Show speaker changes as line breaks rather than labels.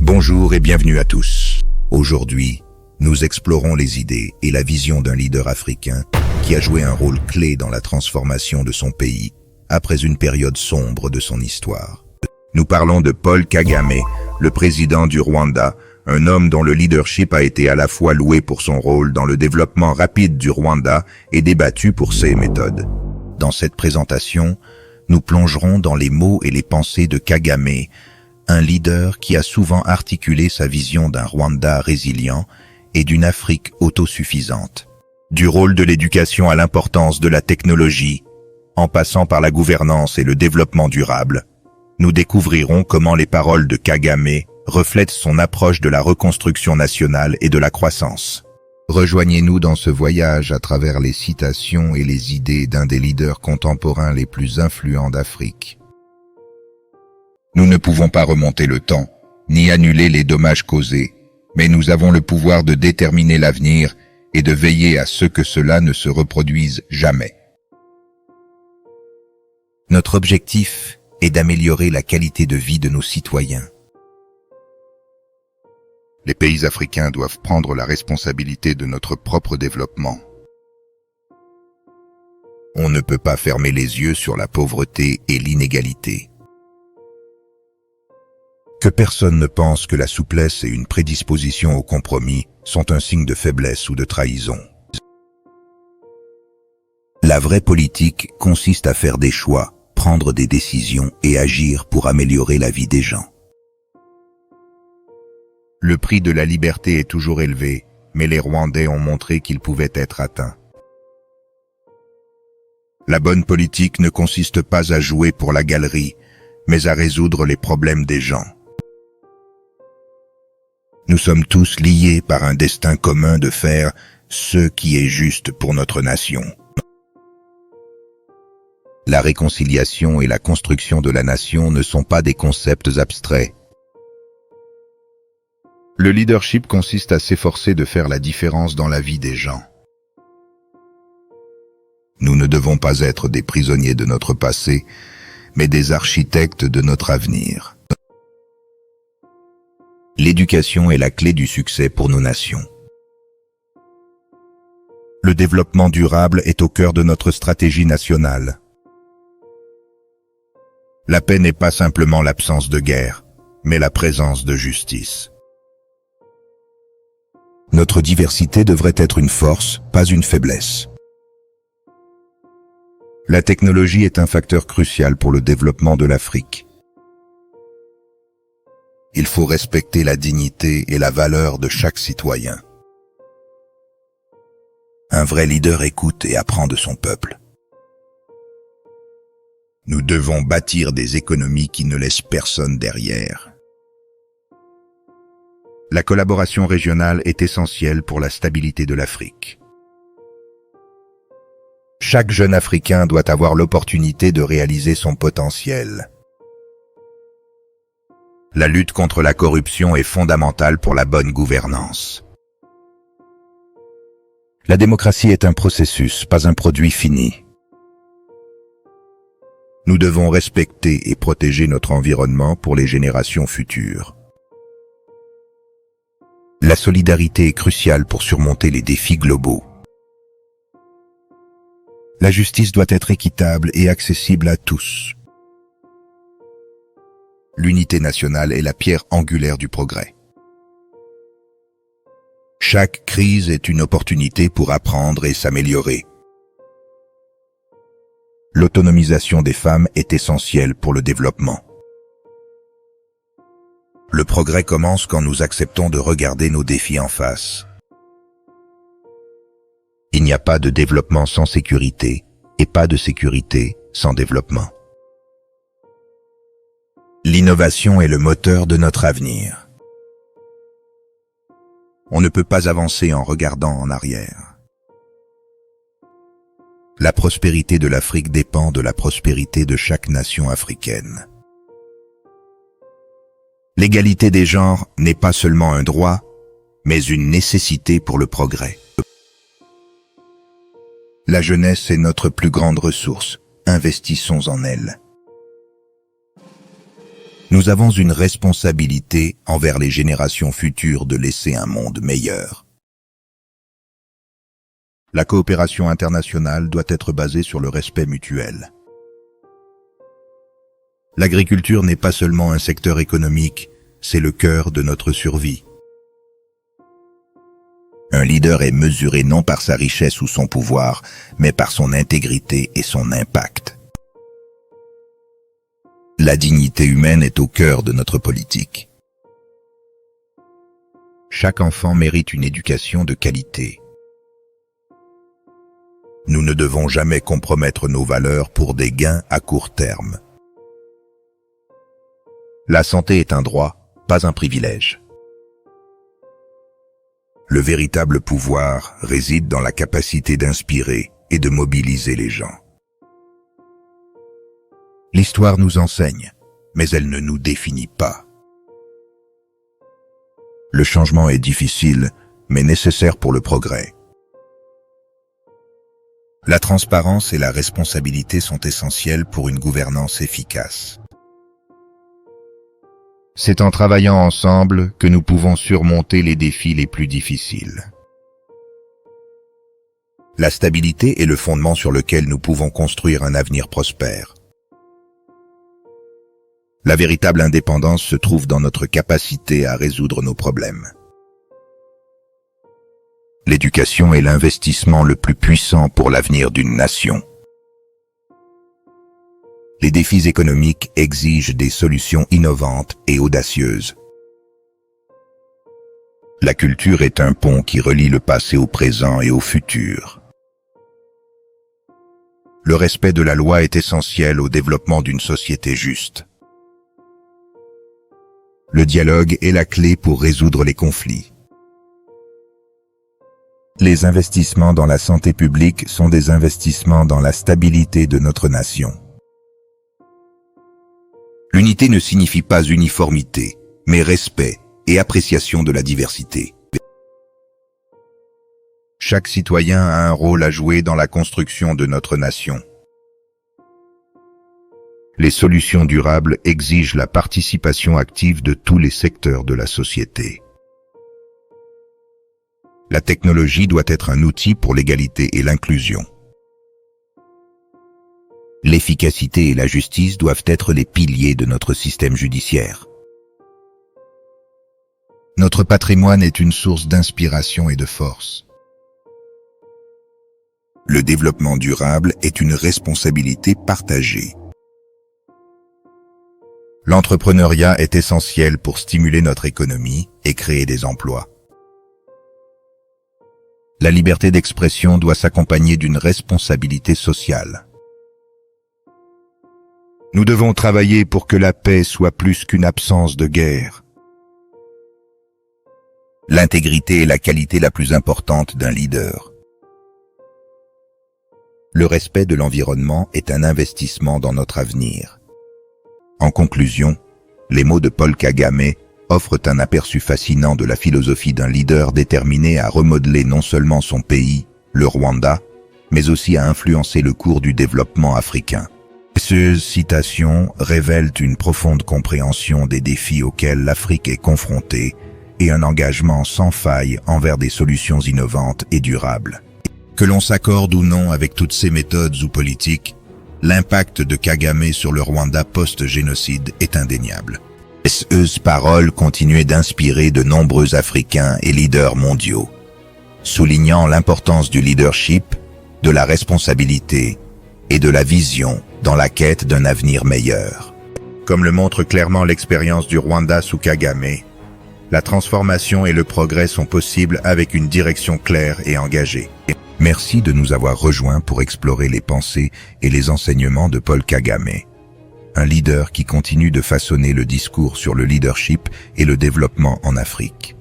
Bonjour et bienvenue à tous. Aujourd'hui, nous explorons les idées et la vision d'un leader africain qui a joué un rôle clé dans la transformation de son pays après une période sombre de son histoire. Nous parlons de Paul Kagame, le président du Rwanda, un homme dont le leadership a été à la fois loué pour son rôle dans le développement rapide du Rwanda et débattu pour ses méthodes. Dans cette présentation, nous plongerons dans les mots et les pensées de Kagame, un leader qui a souvent articulé sa vision d'un Rwanda résilient et d'une Afrique autosuffisante. Du rôle de l'éducation à l'importance de la technologie, en passant par la gouvernance et le développement durable, nous découvrirons comment les paroles de Kagame reflètent son approche de la reconstruction nationale et de la croissance. Rejoignez-nous dans ce voyage à travers les citations et les idées d'un des leaders contemporains les plus influents d'Afrique. Nous ne pouvons pas remonter le temps, ni annuler les dommages causés, mais nous avons le pouvoir de déterminer l'avenir et de veiller à ce que cela ne se reproduise jamais. Notre objectif est d'améliorer la qualité de vie de nos citoyens. Les pays africains doivent prendre la responsabilité de notre propre développement. On ne peut pas fermer les yeux sur la pauvreté et l'inégalité. Que personne ne pense que la souplesse et une prédisposition au compromis sont un signe de faiblesse ou de trahison. La vraie politique consiste à faire des choix, prendre des décisions et agir pour améliorer la vie des gens. Le prix de la liberté est toujours élevé, mais les Rwandais ont montré qu'il pouvait être atteint. La bonne politique ne consiste pas à jouer pour la galerie, mais à résoudre les problèmes des gens. Nous sommes tous liés par un destin commun de faire ce qui est juste pour notre nation. La réconciliation et la construction de la nation ne sont pas des concepts abstraits. Le leadership consiste à s'efforcer de faire la différence dans la vie des gens. Nous ne devons pas être des prisonniers de notre passé, mais des architectes de notre avenir. L'éducation est la clé du succès pour nos nations. Le développement durable est au cœur de notre stratégie nationale. La paix n'est pas simplement l'absence de guerre, mais la présence de justice. Notre diversité devrait être une force, pas une faiblesse. La technologie est un facteur crucial pour le développement de l'Afrique. Il faut respecter la dignité et la valeur de chaque citoyen. Un vrai leader écoute et apprend de son peuple. Nous devons bâtir des économies qui ne laissent personne derrière. La collaboration régionale est essentielle pour la stabilité de l'Afrique. Chaque jeune Africain doit avoir l'opportunité de réaliser son potentiel. La lutte contre la corruption est fondamentale pour la bonne gouvernance. La démocratie est un processus, pas un produit fini. Nous devons respecter et protéger notre environnement pour les générations futures. La solidarité est cruciale pour surmonter les défis globaux. La justice doit être équitable et accessible à tous. L'unité nationale est la pierre angulaire du progrès. Chaque crise est une opportunité pour apprendre et s'améliorer. L'autonomisation des femmes est essentielle pour le développement. Le progrès commence quand nous acceptons de regarder nos défis en face. Il n'y a pas de développement sans sécurité et pas de sécurité sans développement. L'innovation est le moteur de notre avenir. On ne peut pas avancer en regardant en arrière. La prospérité de l'Afrique dépend de la prospérité de chaque nation africaine. L'égalité des genres n'est pas seulement un droit, mais une nécessité pour le progrès. La jeunesse est notre plus grande ressource. Investissons en elle. Nous avons une responsabilité envers les générations futures de laisser un monde meilleur. La coopération internationale doit être basée sur le respect mutuel. L'agriculture n'est pas seulement un secteur économique, c'est le cœur de notre survie. Un leader est mesuré non par sa richesse ou son pouvoir, mais par son intégrité et son impact. La dignité humaine est au cœur de notre politique. Chaque enfant mérite une éducation de qualité. Nous ne devons jamais compromettre nos valeurs pour des gains à court terme. La santé est un droit, pas un privilège. Le véritable pouvoir réside dans la capacité d'inspirer et de mobiliser les gens. L'histoire nous enseigne, mais elle ne nous définit pas. Le changement est difficile, mais nécessaire pour le progrès. La transparence et la responsabilité sont essentielles pour une gouvernance efficace. C'est en travaillant ensemble que nous pouvons surmonter les défis les plus difficiles. La stabilité est le fondement sur lequel nous pouvons construire un avenir prospère. La véritable indépendance se trouve dans notre capacité à résoudre nos problèmes. L'éducation est l'investissement le plus puissant pour l'avenir d'une nation. Les défis économiques exigent des solutions innovantes et audacieuses. La culture est un pont qui relie le passé au présent et au futur. Le respect de la loi est essentiel au développement d'une société juste. Le dialogue est la clé pour résoudre les conflits. Les investissements dans la santé publique sont des investissements dans la stabilité de notre nation. L'unité ne signifie pas uniformité, mais respect et appréciation de la diversité. Chaque citoyen a un rôle à jouer dans la construction de notre nation. Les solutions durables exigent la participation active de tous les secteurs de la société. La technologie doit être un outil pour l'égalité et l'inclusion. L'efficacité et la justice doivent être les piliers de notre système judiciaire. Notre patrimoine est une source d'inspiration et de force. Le développement durable est une responsabilité partagée. L'entrepreneuriat est essentiel pour stimuler notre économie et créer des emplois. La liberté d'expression doit s'accompagner d'une responsabilité sociale. Nous devons travailler pour que la paix soit plus qu'une absence de guerre. L'intégrité est la qualité la plus importante d'un leader. Le respect de l'environnement est un investissement dans notre avenir. En conclusion, les mots de Paul Kagame offrent un aperçu fascinant de la philosophie d'un leader déterminé à remodeler non seulement son pays, le Rwanda, mais aussi à influencer le cours du développement africain. Ces citations révèlent une profonde compréhension des défis auxquels l'Afrique est confrontée et un engagement sans faille envers des solutions innovantes et durables. Que l'on s'accorde ou non avec toutes ces méthodes ou politiques, l'impact de Kagame sur le Rwanda post-génocide est indéniable. Ces paroles continuaient d'inspirer de nombreux Africains et leaders mondiaux, soulignant l'importance du leadership, de la responsabilité et de la vision dans la quête d'un avenir meilleur. Comme le montre clairement l'expérience du Rwanda sous Kagame, la transformation et le progrès sont possibles avec une direction claire et engagée. Merci de nous avoir rejoints pour explorer les pensées et les enseignements de Paul Kagame, un leader qui continue de façonner le discours sur le leadership et le développement en Afrique.